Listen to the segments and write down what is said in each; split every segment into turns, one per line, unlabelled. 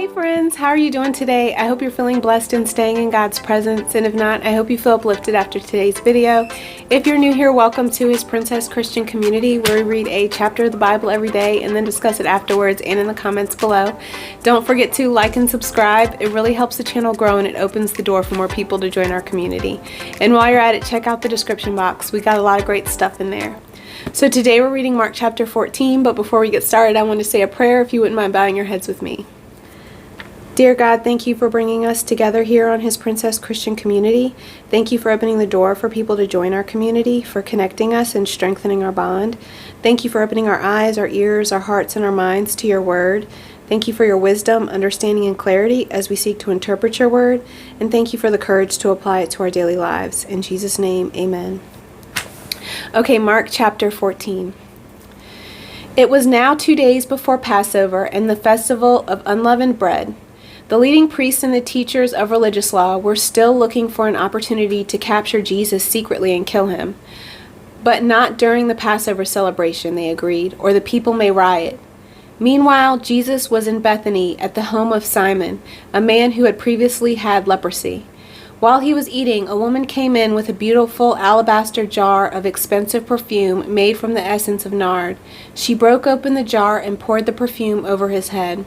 Hey friends, how are you doing today? I hope you're feeling blessed and staying in God's presence, and if not, I hope you feel uplifted after today's video. If you're new here, welcome to His Princess Christian community, where we read a chapter of the Bible every day and then discuss it afterwards and in the comments below. Don't forget to like and subscribe. It really helps the channel grow and it opens the door for more people to join our community. And while you're at it, check out the description box. We got a lot of great stuff in there. So today we're reading Mark chapter 14, but before we get started, I want to say a prayer if you wouldn't mind bowing your heads with me. Dear God, thank you for bringing us together here on His Princess Christian community. Thank you for opening the door for people to join our community, for connecting us and strengthening our bond. Thank you for opening our eyes, our ears, our hearts, and our minds to your word. Thank you for your wisdom, understanding, and clarity as we seek to interpret your word. And thank you for the courage to apply it to our daily lives. In Jesus' name, amen. Okay, Mark chapter 14. It was now 2 days before Passover and the festival of unleavened bread. The leading priests and the teachers of religious law were still looking for an opportunity to capture Jesus secretly and kill him. But not during the Passover celebration, they agreed, or the people may riot. Meanwhile, Jesus was in Bethany at the home of Simon, a man who had previously had leprosy. While he was eating, a woman came in with a beautiful alabaster jar of expensive perfume made from the essence of nard. She broke open the jar and poured the perfume over his head.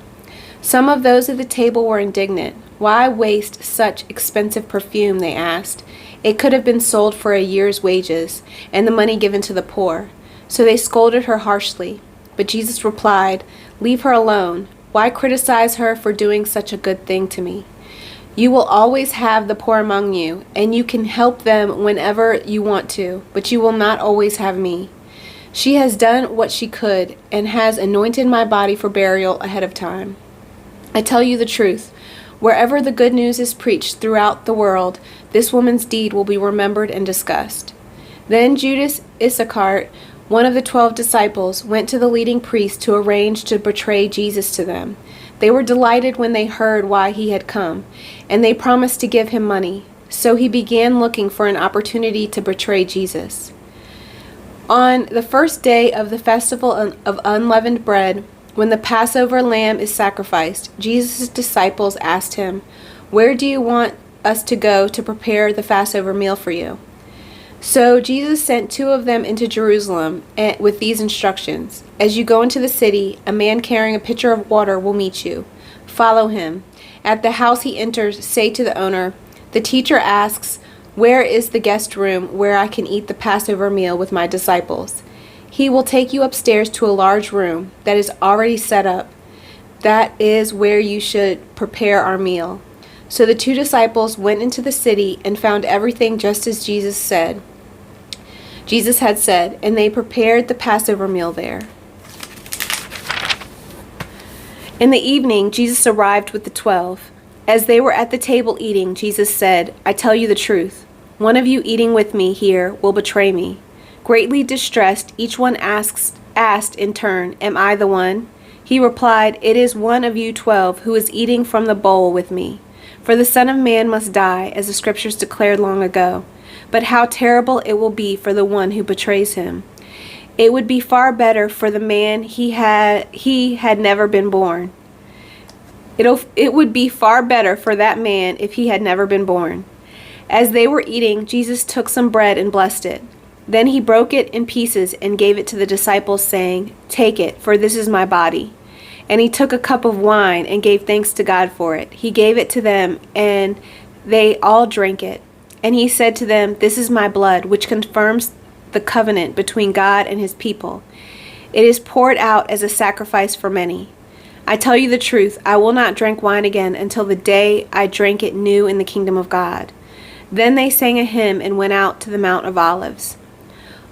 Some of those at the table were indignant. Why waste such expensive perfume, they asked. It could have been sold for a year's wages, and the money given to the poor. So they scolded her harshly. But Jesus replied, "Leave her alone. Why criticize her for doing such a good thing to me? You will always have the poor among you, and you can help them whenever you want to, but you will not always have me. She has done what she could, and has anointed my body for burial ahead of time. I tell you the truth, wherever the good news is preached throughout the world, this woman's deed will be remembered and discussed." Then Judas Iscariot, one of the 12 disciples, went to the leading priests to arrange to betray Jesus to them. They were delighted when they heard why he had come, and they promised to give him money. So he began looking for an opportunity to betray Jesus. On the first day of the festival of unleavened bread, when the Passover lamb is sacrificed, Jesus' disciples asked him, "Where do you want us to go to prepare the Passover meal for you?" So Jesus sent 2 of them into Jerusalem with these instructions. "As you go into the city, a man carrying a pitcher of water will meet you. Follow him. At the house he enters, say to the owner, 'The teacher asks, where is the guest room where I can eat the Passover meal with my disciples?' He will take you upstairs to a large room that is already set up. That is where you should prepare our meal." So the 2 disciples went into the city and found everything just as Jesus had said, and they prepared the Passover meal there. In the evening, Jesus arrived with the 12. As they were at the table eating, Jesus said, "I tell you the truth. One of you eating with me here will betray me." Greatly distressed, each one asked in turn, "Am I the one?" He replied, "It is one of you 12 who is eating from the bowl with me. For the Son of Man must die, as the Scriptures declared long ago. But how terrible it will be for the one who betrays him. It would be far better for the man he had never been born. It would be far better for that man if he had never been born." As they were eating, Jesus took some bread and blessed it. Then he broke it in pieces and gave it to the disciples, saying, "Take it, for this is my body." And he took a cup of wine and gave thanks to God for it. He gave it to them, and they all drank it. And he said to them, "This is my blood, which confirms the covenant between God and his people. It is poured out as a sacrifice for many. I tell you the truth, I will not drink wine again until the day I drink it new in the kingdom of God." Then they sang a hymn and went out to the Mount of Olives.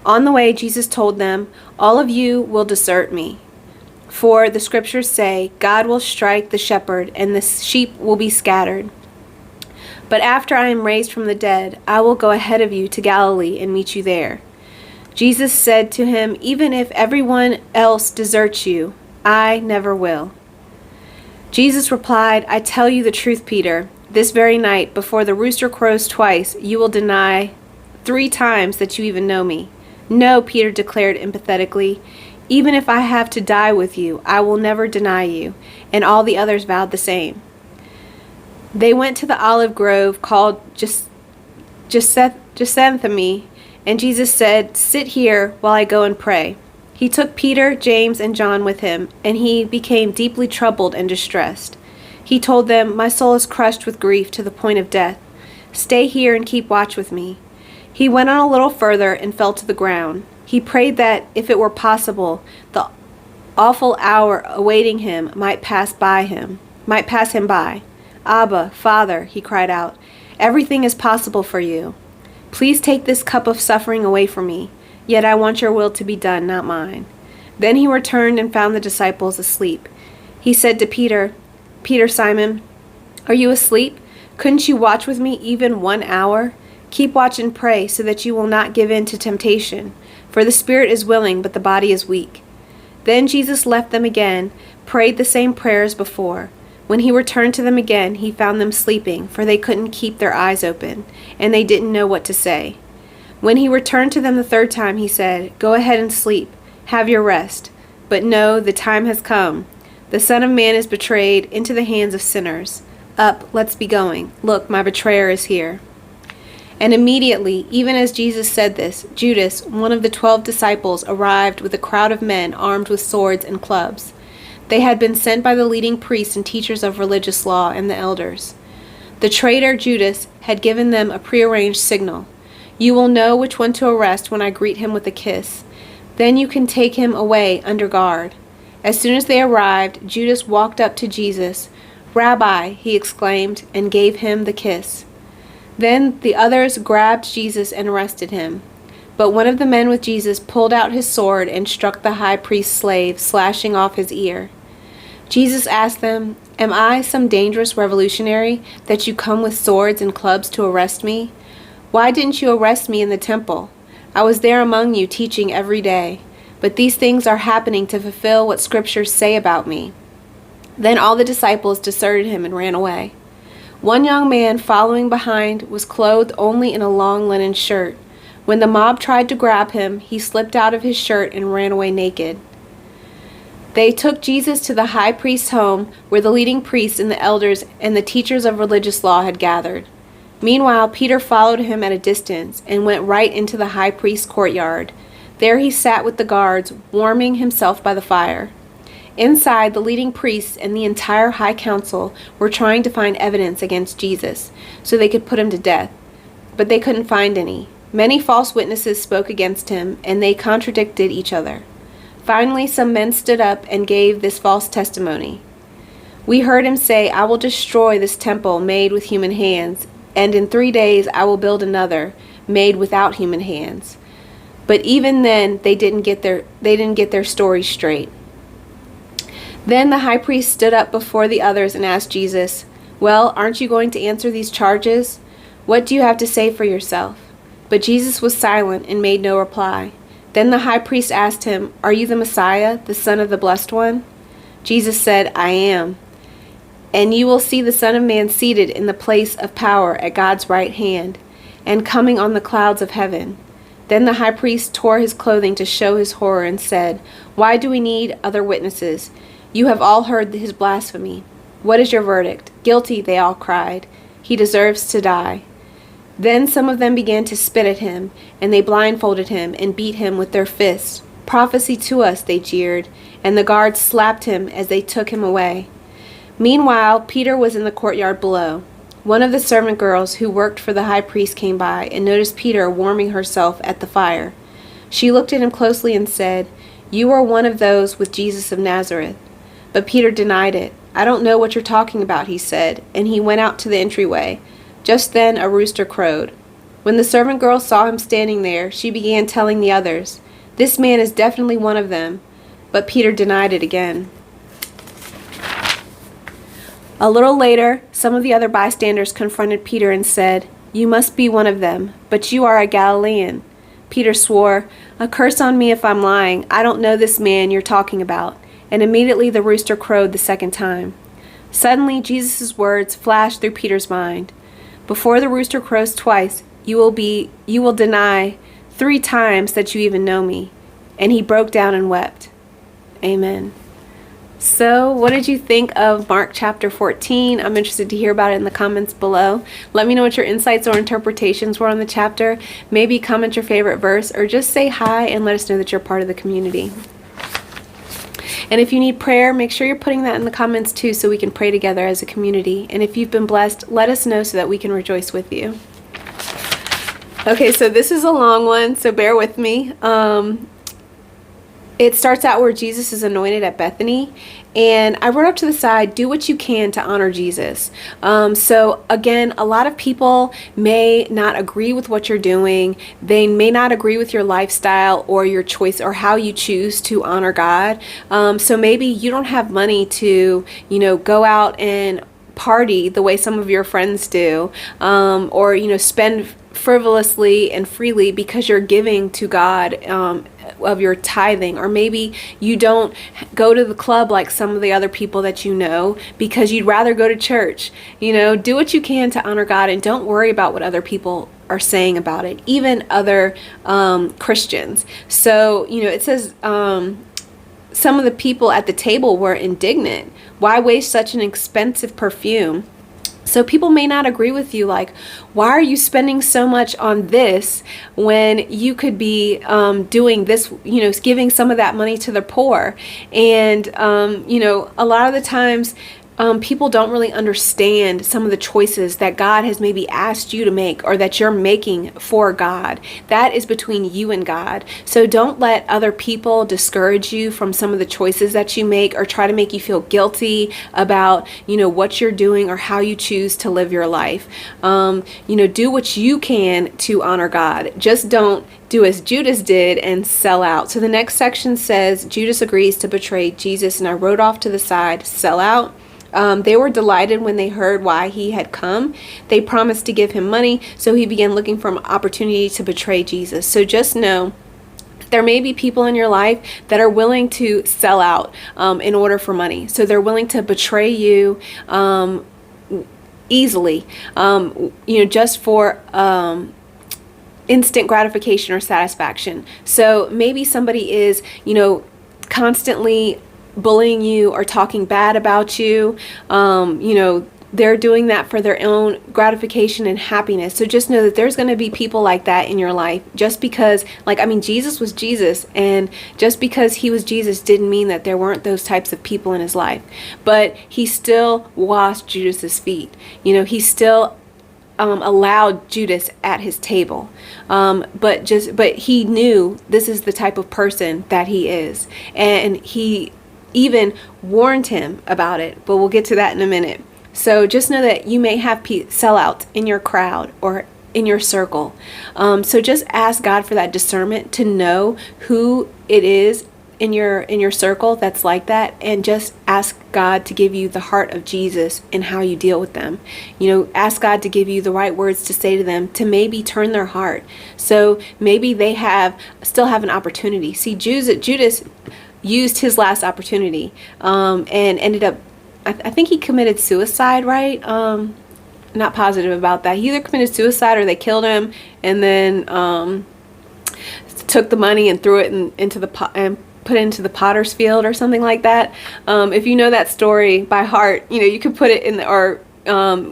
On the way, Jesus told them, "All of you will desert me. For the Scriptures say, God will strike the shepherd, and the sheep will be scattered. But after I am raised from the dead, I will go ahead of you to Galilee and meet you there." Jesus said to him, "Even if everyone else deserts you, I never will." Jesus replied, "I tell you the truth, Peter. This very night, before the rooster crows twice, you will deny 3 times that you even know me." "No," Peter declared emphatically. Even if I have to die with you, I will never deny you." And all the others vowed the same. They went to the olive grove called Gethsemane, and Jesus said, "Sit here while I go and pray." He took Peter, James, and John with him, and he became deeply troubled and distressed. He told them, "My soul is crushed with grief to the point of death. Stay here and keep watch with me." He went on a little further and fell to the ground. He prayed that, if it were possible, the awful hour awaiting him might pass him by. "Abba, Father," he cried out, "everything is possible for you. Please take this cup of suffering away from me, yet I want your will to be done, not mine." Then he returned and found the disciples asleep. He said to Peter, "Peter, Simon, are you asleep? Couldn't you watch with me even 1 hour? Keep watch and pray so that you will not give in to temptation. For the spirit is willing, but the body is weak." Then Jesus left them again, prayed the same prayer as before. When he returned to them again, he found them sleeping, for they couldn't keep their eyes open, and they didn't know what to say. When he returned to them the third time, he said, "Go ahead and sleep. Have your rest. But no, the time has come. The Son of Man is betrayed into the hands of sinners. Up, let's be going. Look, my betrayer is here." And immediately, even as Jesus said this, Judas, one of the 12 disciples, arrived with a crowd of men armed with swords and clubs. They had been sent by the leading priests and teachers of religious law and the elders. The traitor Judas had given them a prearranged signal. "You will know which one to arrest when I greet him with a kiss. Then you can take him away under guard." As soon as they arrived, Judas walked up to Jesus. "Rabbi," he exclaimed, and gave him the kiss. Then the others grabbed Jesus and arrested him. But one of the men with Jesus pulled out his sword and struck the high priest's slave, slashing off his ear. Jesus asked them, "Am I some dangerous revolutionary that you come with swords and clubs to arrest me? Why didn't you arrest me in the temple? I was there among you teaching every day. But these things are happening to fulfill what scriptures say about me." Then all the disciples deserted him and ran away. One young man following behind was clothed only in a long linen shirt. When the mob tried to grab him, he slipped out of his shirt and ran away naked. They took Jesus to the high priest's home, where the leading priests and the elders and the teachers of religious law had gathered. Meanwhile, Peter followed him at a distance and went right into the high priest's courtyard. There he sat with the guards, warming himself by the fire. Inside, the leading priests and the entire high council were trying to find evidence against Jesus, so they could put him to death. But they couldn't find any. Many false witnesses spoke against him, and they contradicted each other. Finally, some men stood up and gave this false testimony. "We heard him say, 'I will destroy this temple made with human hands, and in 3 days I will build another, made without human hands.' But even then, they didn't get their story straight." Then the high priest stood up before the others and asked Jesus, "Well, aren't you going to answer these charges? What do you have to say for yourself?" But Jesus was silent and made no reply. Then the high priest asked him, "Are you the Messiah, the Son of the Blessed One?" Jesus said, "I am. And you will see the Son of Man seated in the place of power at God's right hand, and coming on the clouds of heaven." Then the high priest tore his clothing to show his horror and said, "Why do we need other witnesses? You have all heard his blasphemy. What is your verdict?" "Guilty," they all cried. "He deserves to die." Then some of them began to spit at him, and they blindfolded him and beat him with their fists. "Prophesy to us," they jeered, and the guards slapped him as they took him away. Meanwhile, Peter was in the courtyard below. One of the servant girls who worked for the high priest came by and noticed Peter warming herself at the fire. She looked at him closely and said, "You are one of those with Jesus of Nazareth." But Peter denied it. "I don't know what you're talking about," he said, and he went out to the entryway. Just then a rooster crowed. When the servant girl saw him standing there, she began telling the others, "This man is definitely one of them." But Peter denied it again. A little later, some of the other bystanders confronted Peter and said, "You must be one of them, but you are a Galilean." Peter swore, "A curse on me if I'm lying. I don't know this man you're talking about." And immediately the rooster crowed the second time. Suddenly Jesus' words flashed through Peter's mind. "Before the rooster crows twice, you will deny 3 times that you even know me." And he broke down and wept. Amen. So what did you think of Mark chapter 14? I'm interested to hear about it in the comments below. Let me know what your insights or interpretations were on the chapter. Maybe comment your favorite verse, or just say hi and let us know that you're part of the community. And if you need prayer, make sure you're putting that in the comments too, so we can pray together as a community. And if you've been blessed, let us know so that we can rejoice with you. Okay, so this is a long one, so bear with me. It starts out where Jesus is anointed at Bethany, and I wrote up to the side, do what you can to honor Jesus. So again, a lot of people may not agree with what you're doing. They may not agree with your lifestyle or your choice or how you choose to honor God. So maybe you don't have money to, go out and party the way some of your friends do, or, spend frivolously and freely because you're giving to God of your tithing. Or maybe you don't go to the club like some of the other people that you know because you'd rather go to church. Do what you can to honor God, and don't worry about what other people are saying about it, even other Christians. So it says some of the people at the table were indignant. Why waste such an expensive perfume? So people may not agree with you, like, why are you spending so much on this when you could be doing this, giving some of that money to the poor? And, a lot of the times people don't really understand some of the choices that God has maybe asked you to make, or that you're making for God. That is between you and God. So don't let other people discourage you from some of the choices that you make, or try to make you feel guilty about, what you're doing or how you choose to live your life. Do what you can to honor God. Just don't do as Judas did and sell out. So the next section says, Judas agrees to betray Jesus, and I wrote off to the side, sell out. They were delighted when they heard why he had come. They promised to give him money, so he began looking for an opportunity to betray Jesus. So just know there may be people in your life that are willing to sell out in order for money. So they're willing to betray you easily, just for instant gratification or satisfaction. So maybe somebody is, constantly bullying you or talking bad about you. They're doing that for their own gratification and happiness. So just know that there's going to be people like that in your life. Just because, Jesus was Jesus, and just because he was Jesus didn't mean that there weren't those types of people in his life. But he still washed Judas's feet. He still allowed Judas at his table, but he knew this is the type of person that he is, and he even warned him about it, but we'll get to that in a minute. So just know that you may have sellouts in your crowd or in your circle. So just ask God for that discernment to know who it is in your circle that's like that, and just ask God to give you the heart of Jesus in how you deal with them. Ask God to give you the right words to say to them to maybe turn their heart. So maybe they still have an opportunity. See, Judas used his last opportunity and ended up, I think he committed suicide, right? Not positive about that. He either committed suicide or they killed him, and then took the money and threw it into the pot and put it into the potter's field or something like that. If you know that story by heart, you could put it in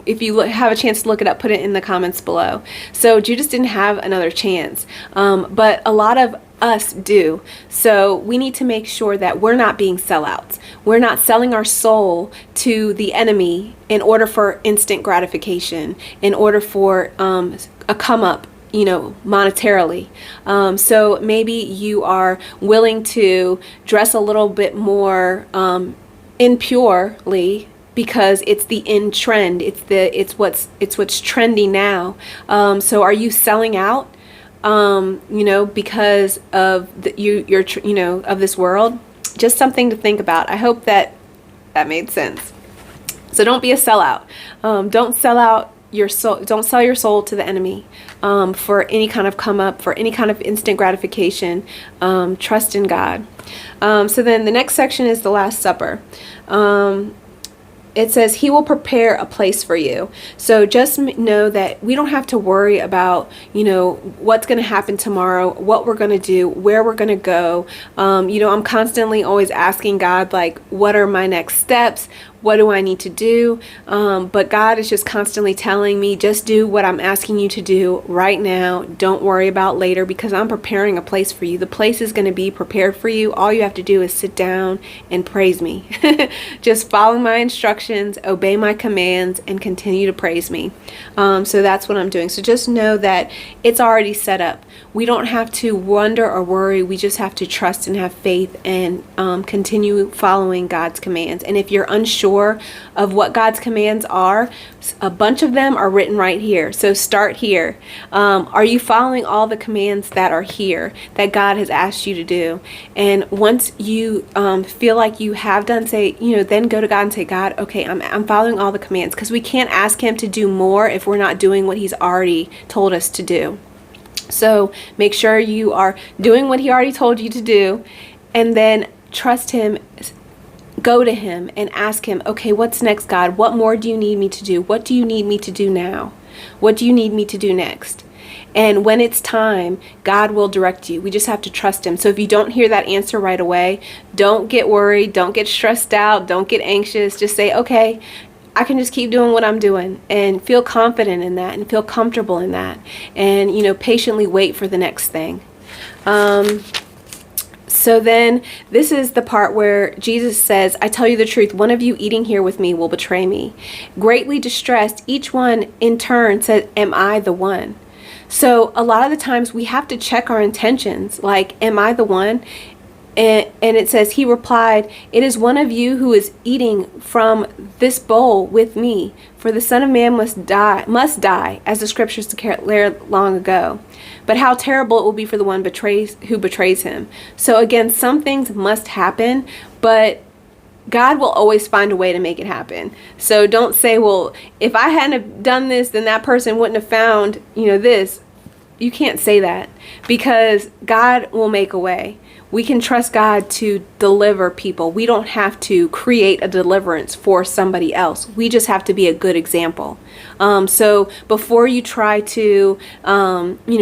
if you have a chance to look it up, put it in the comments below. So Judas didn't have another chance, but a lot of us do. So we need to make sure that we're not being sellouts. We're not selling our soul to the enemy in order for instant gratification, in order for a come up, monetarily. So maybe you are willing to dress a little bit more impurely because it's the in trend. It's what's trendy now. So are you selling out? Because of of this world? Just something to think about. I hope that made sense. So don't be a sellout. Don't sell out your soul. Don't sell your soul to the enemy for any kind of come up, for any kind of instant gratification. Trust in God. So then the next section is the Last Supper. it says he will prepare a place for you. So just know that we don't have to worry about, what's going to happen tomorrow, what we're going to do, where we're going to go. I'm constantly always asking God, like, what are my next steps? What do I need to do? But God is just constantly telling me, just do what I'm asking you to do right now. Don't worry about later, because I'm preparing a place for you. The place is going to be prepared for you. All you have to do is sit down and praise me. Just follow my instructions, obey my commands, and continue to praise me. So that's what I'm doing. So just know that it's already set up. We don't have to wonder or worry. We just have to trust and have faith and continue following God's commands. And if you're unsure of what God's commands are, a bunch of them are written right here. So start here. Are you following all the commands that are here that God has asked you to do? And once you feel like you have done, then go to God and say, God, okay, I'm following all the commands, because we can't ask him to do more if we're not doing what he's already told us to do. So make sure you are doing what he already told you to do, and then trust him. Go to him and ask him, okay, what's next, God? What more do you need me to do? What do you need me to do now? What do you need me to do next? And when it's time, God will direct you. We just have to trust him. So if you don't hear that answer right away, don't get worried, don't get stressed out, don't get anxious. Just say, okay, I can just keep doing what I'm doing, and feel confident in that and feel comfortable in that, and patiently wait for the next thing. So then this is the part where Jesus says, I tell you the truth, one of you eating here with me will betray me. Greatly distressed, each one in turn said, am I the one? So a lot of the times we have to check our intentions, like, am I the one? And it says, he replied, it is one of you who is eating from this bowl with me, for the Son of Man must die, as the scriptures declared long ago. But how terrible it will be for the one who betrays him. So again, some things must happen, but God will always find a way to make it happen. So don't say, well, if I hadn't have done this, then that person wouldn't have found, this. You can't say that, because God will make a way. We can trust God to deliver people. We don't have to create a deliverance for somebody else. We just have to be a good example. So before you try to,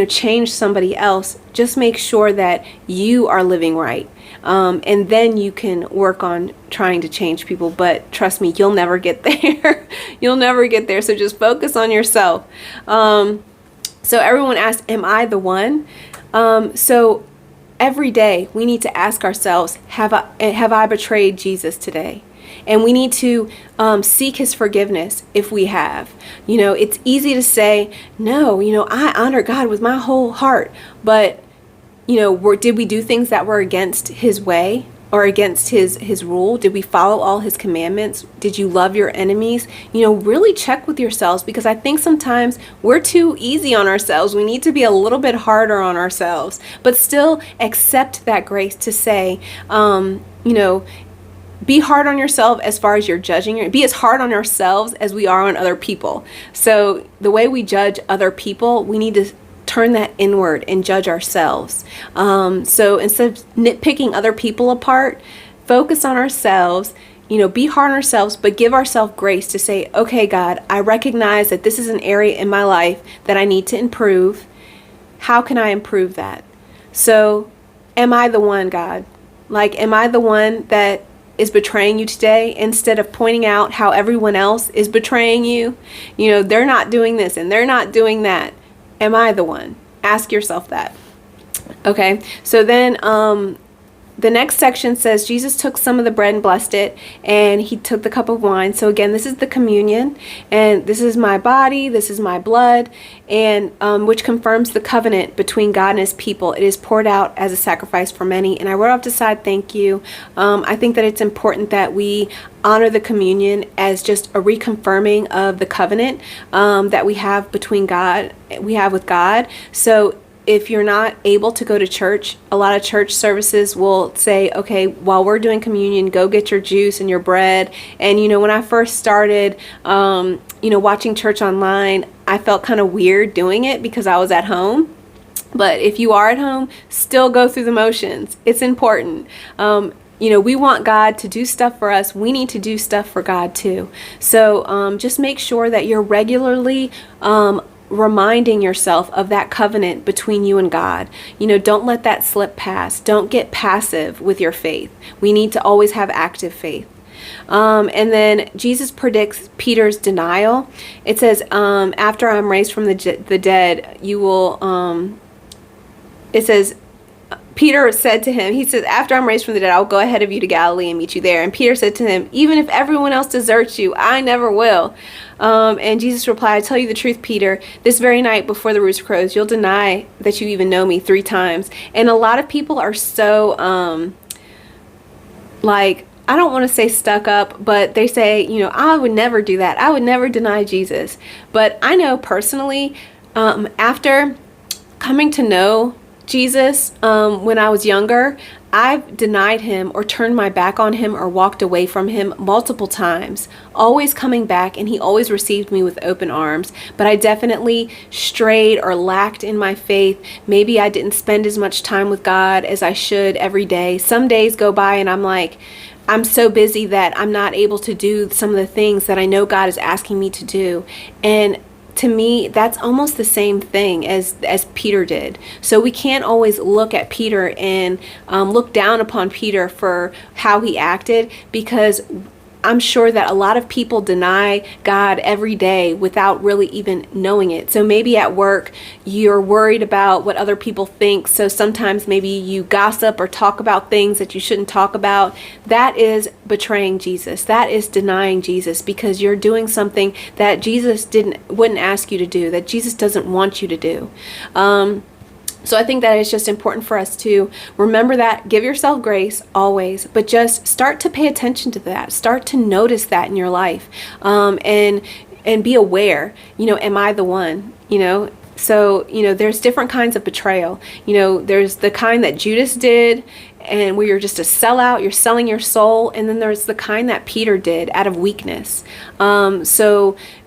change somebody else, just make sure that you are living right. And then you can work on trying to change people. But trust me, you'll never get there. You'll never get there. So just focus on yourself. So everyone asked, am I the one? So every day we need to ask ourselves, have I betrayed Jesus today? And we need to seek his forgiveness if we have. It's easy to say, no, I honor God with my whole heart. But, did we do things that were against his way or against his rule? Did we follow all his commandments? Did you love your enemies? Really check with yourselves, because I think sometimes we're too easy on ourselves. We need to be a little bit harder on ourselves, but still accept that grace to say, be hard on yourself as far as you're judging. Be as hard on ourselves as we are on other people. So the way we judge other people, we need to turn that inward and judge ourselves. So instead of nitpicking other people apart, focus on ourselves, be hard on ourselves, but give ourselves grace to say, okay, God, I recognize that this is an area in my life that I need to improve. How can I improve that? So am I the one, God? Like, am I the one that is betraying you today, instead of pointing out how everyone else is betraying you? They're not doing this and they're not doing that. Am I the one? Ask yourself that. Okay, so then the next section says, Jesus took some of the bread and blessed it, and he took the cup of wine. So again, this is the communion, and this is my body, this is my blood, and which confirms the covenant between God and his people. It is poured out as a sacrifice for many. And I wrote off the side, thank you. I think that it's important that we honor the communion as just a reconfirming of the covenant that we have with God. So if you're not able to go to church, a lot of church services will say, okay, while we're doing communion, go get your juice and your bread. And, when I first started, watching church online, I felt kind of weird doing it because I was at home. But if you are at home, still go through the motions. It's important. we want God to do stuff for us. We need to do stuff for God too. So just make sure that you're regularly reminding yourself of that covenant between you and God. Don't let that slip past. Don't get passive with your faith. We need to always have active faith. And then Jesus predicts Peter's denial. It says, after I'm raised from the dead, you will, it says, Peter said to him, he says, after I'm raised from the dead, I'll go ahead of you to Galilee and meet you there. And Peter said to him, even if everyone else deserts you, I never will. And Jesus replied, I tell you the truth, Peter, this very night before the rooster crows, you'll deny that you even know me 3 times. And a lot of people are so, I don't want to say stuck up, but they say, I would never do that. I would never deny Jesus. But I know personally, after coming to know Jesus, when I was younger, I've denied him or turned my back on him or walked away from him multiple times, always coming back, and he always received me with open arms. But I definitely strayed or lacked in my faith. Maybe I didn't spend as much time with God as I should every day. Some days go by and I'm like, I'm so busy that I'm not able to do some of the things that I know God is asking me to do. And to me, that's almost the same thing as Peter did. So we can't always look at Peter and look down upon Peter for how he acted, because I'm sure that a lot of people deny God every day without really even knowing it. So maybe at work, you're worried about what other people think. So sometimes maybe you gossip or talk about things that you shouldn't talk about. That is betraying Jesus. That is denying Jesus, because you're doing something that Jesus wouldn't ask you to do, that Jesus doesn't want you to do. So I think that it's just important for us to remember that. Give yourself grace always, but just start to pay attention to that. Start to notice that in your life, and be aware, am I the one, So, there's different kinds of betrayal. There's the kind that Judas did, and where you're just a sellout, you're selling your soul. And then there's the kind that Peter did out of weakness.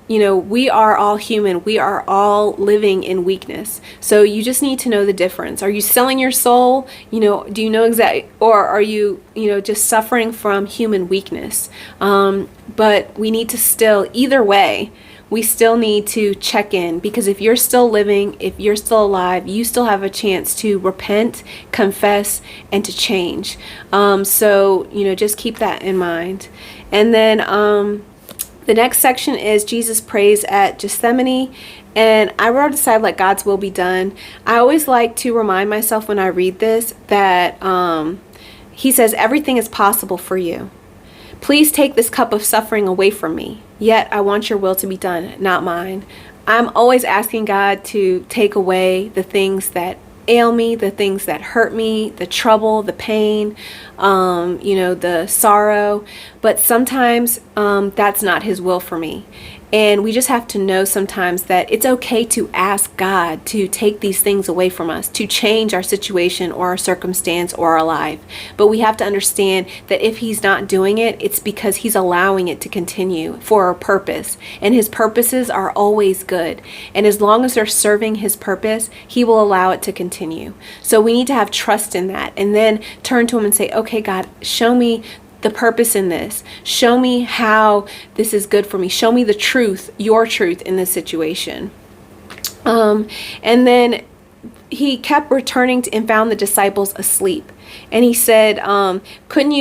We are all human. We are all living in weakness. So you just need to know the difference. Are you selling your soul? Do you know exactly, or are you, just suffering from human weakness? But we need to still, either way, we still need to check in, because if you're still living, if you're still alive, you still have a chance to repent, confess, and to change. Just keep that in mind. And then, the next section is Jesus prays at Gethsemane, and I wrote aside, let God's will be done. I always like to remind myself when I read this that he says, everything is possible for you. Please take this cup of suffering away from me, yet I want your will to be done, not mine. I'm always asking God to take away the things that ail me, the things that hurt me, the trouble, the pain, the sorrow. But sometimes that's not his will for me. And we just have to know sometimes that it's okay to ask God to take these things away from us, to change our situation or our circumstance or our life. But we have to understand that if he's not doing it, it's because he's allowing it to continue for a purpose. And his purposes are always good. And as long as they're serving his purpose, he will allow it to continue. So we need to have trust in that, and then turn to him and say, okay, God, show me the purpose in this. Show me how this is good for me. Show me the truth, your truth in this situation. And then he kept returning and found the disciples asleep. And he said, couldn't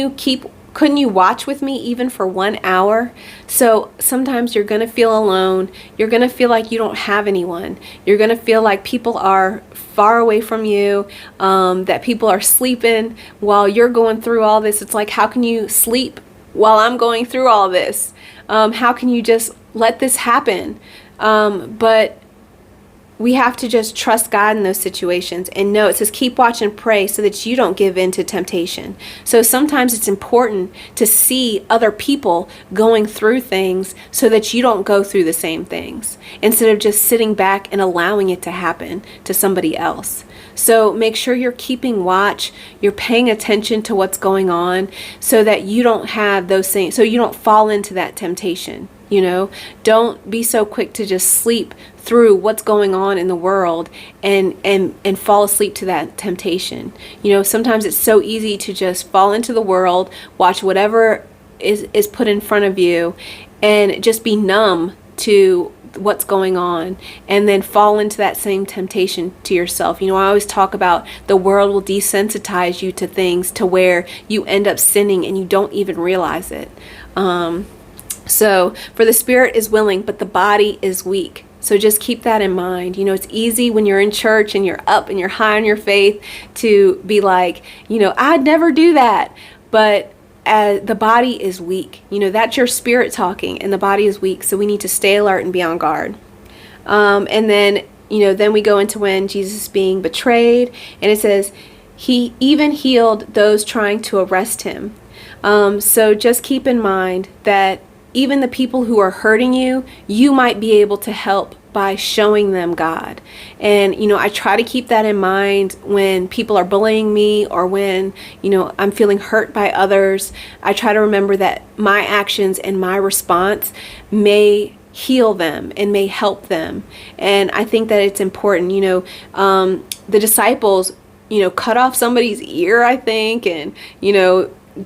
you watch with me even for 1 hour? So sometimes you're going to feel alone. You're going to feel like you don't have anyone. You're going to feel like people are far away from you, that people are sleeping while you're going through all this. It's like, how can you sleep while I'm going through all this? How can you just let this happen? But we have to just trust God in those situations and know it says keep watch and pray so that you don't give in to temptation. So sometimes it's important to see other people going through things so that you don't go through the same things, instead of just sitting back and allowing it to happen to somebody else. So make sure you're keeping watch, you're paying attention to what's going on so that you don't have those things, so you don't fall into that temptation. Don't be so quick to just sleep through what's going on in the world and fall asleep to that temptation. Sometimes it's so easy to just fall into the world, watch whatever is put in front of you, and just be numb to what's going on, and then fall into that same temptation to yourself. I always talk about the world will desensitize you to things to where you end up sinning and you don't even realize it. So for the spirit is willing, but the body is weak. So just keep that in mind. It's easy when you're in church and you're up and you're high on your faith to be like, I'd never do that. But the body is weak. That's your spirit talking, and the body is weak. So we need to stay alert and be on guard. And then, then we go into when Jesus is being betrayed, and it says, he even healed those trying to arrest him. So just keep in mind that even the people who are hurting you, you might be able to help by showing them God. And, I try to keep that in mind when people are bullying me, or when, I'm feeling hurt by others. I try to remember that my actions and my response may heal them and may help them. And I think that it's important. The disciples, cut off somebody's ear, I think, and,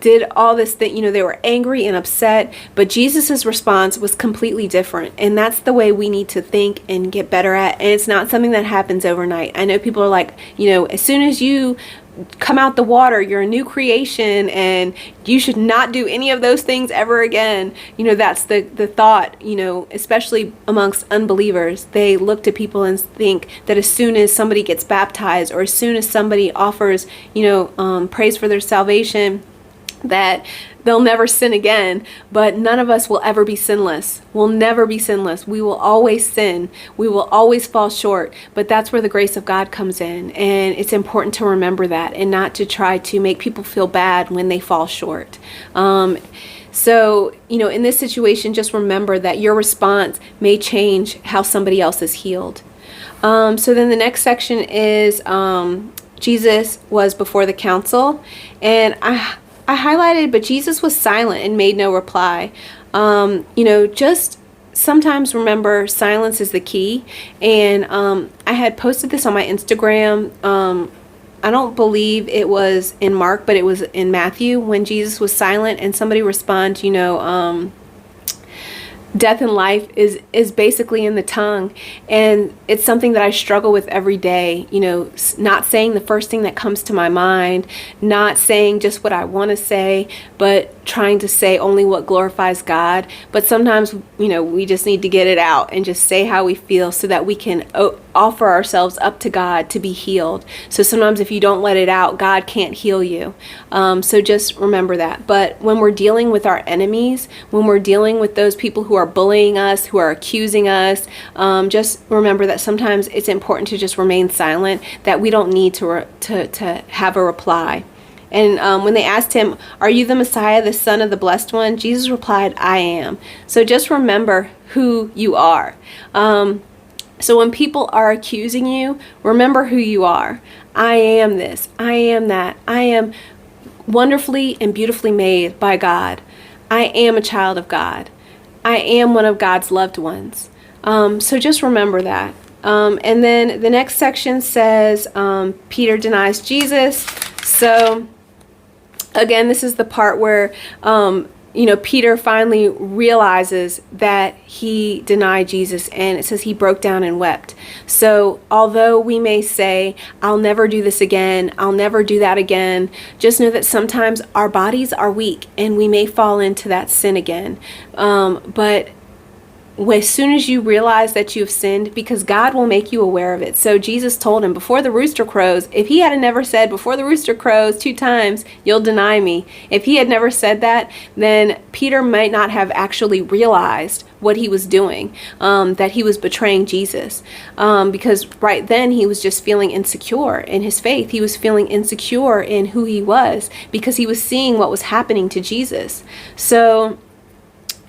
did all this thing, they were angry and upset, but Jesus's response was completely different. And that's the way we need to think and get better at. And it's not something that happens overnight. I know people are like, as soon as you come out the water, you're a new creation and you should not do any of those things ever again. That's the thought, especially amongst unbelievers. They look to people and think that as soon as somebody gets baptized, or as soon as somebody offers, praise for their salvation, that they'll never sin again. But none of us will ever be sinless. We'll never be sinless. We will always sin. We will always fall short. But that's where the grace of God comes in. And it's important to remember that, and not to try to make people feel bad when they fall short. So, in this situation, just remember that your response may change how somebody else is healed. So then the next section is Jesus was before the council. And I highlighted, but Jesus was silent and made no reply. Just sometimes remember, silence is the key. And I had posted this on my Instagram. I don't believe it was in Mark, but it was in Matthew, when Jesus was silent and somebody responded, death and life is basically in the tongue. And it's something that I struggle with every day, not saying the first thing that comes to my mind, not saying just what I want to say, but trying to say only what glorifies God. But sometimes, we just need to get it out and just say how we feel, so that we can offer ourselves up to God to be healed. So sometimes if you don't let it out, God can't heal you. So just remember that. But when we're dealing with our enemies, when we're dealing with those people who are bullying us, who are accusing us, just remember that sometimes it's important to just remain silent, that we don't need to have a reply. And when they asked him, "Are you the Messiah, the Son of the Blessed One?" Jesus replied, "I am." So just remember who you are. So when people are accusing you, remember who you are. I am this. I am that. I am wonderfully and beautifully made by God. I am a child of God. I am one of God's loved ones. So just remember that. And then the next section says Peter denies Jesus. So again, this is the part where Peter finally realizes that he denied Jesus, and it says he broke down and wept. So although we may say, "I'll never do this again, I'll never do that again," just know that sometimes our bodies are weak and we may fall into that sin again. But as soon as you realize that you've sinned, because God will make you aware of it. So Jesus told him before the rooster crows, if he had never said, "Before the rooster crows 2 times, you'll deny me," if he had never said that, then Peter might not have actually realized what he was doing, that he was betraying Jesus. Because right then he was just feeling insecure in his faith. He was feeling insecure in who he was, because he was seeing what was happening to Jesus. So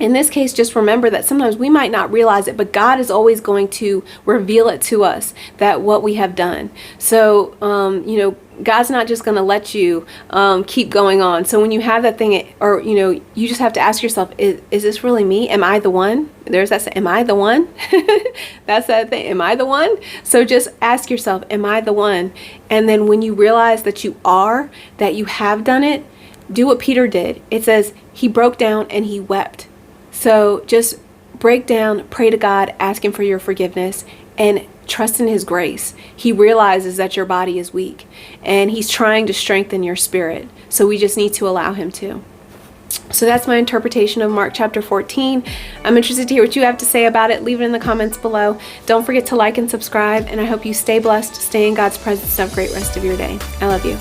in this case, just remember that sometimes we might not realize it, but God is always going to reveal it to us, that what we have done. So, God's not just going to let you keep going on. So when you have that thing, or, you just have to ask yourself, is this really me? Am I the one? There's that, am I the one? That's that thing. Am I the one? So just ask yourself, am I the one? And then when you realize that you are, that you have done it, do what Peter did. It says he broke down and he wept. So just break down, pray to God, ask him for your forgiveness, and trust in his grace. He realizes that your body is weak and he's trying to strengthen your spirit. So we just need to allow him to. So that's my interpretation of Mark chapter 14. I'm interested to hear what you have to say about it. Leave it in the comments below. Don't forget to like and subscribe, and I hope you stay blessed, stay in God's presence, and have a great rest of your day. I love you.